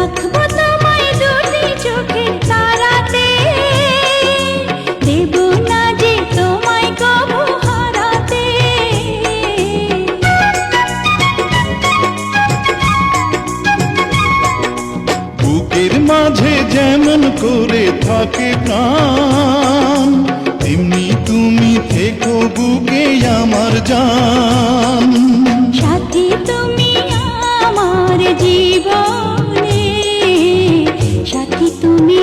রাখবো তোমায় দুটি চোখের তারাতে, দেব না যে তোমায় কবু হারাতে। বুকের মাঝে যেমন করে থাকে প্রাণ, তেমনি তুমি থেকো বুকে আমার জান। সাথী তুমি আমার জীবনে, সাথী তুমি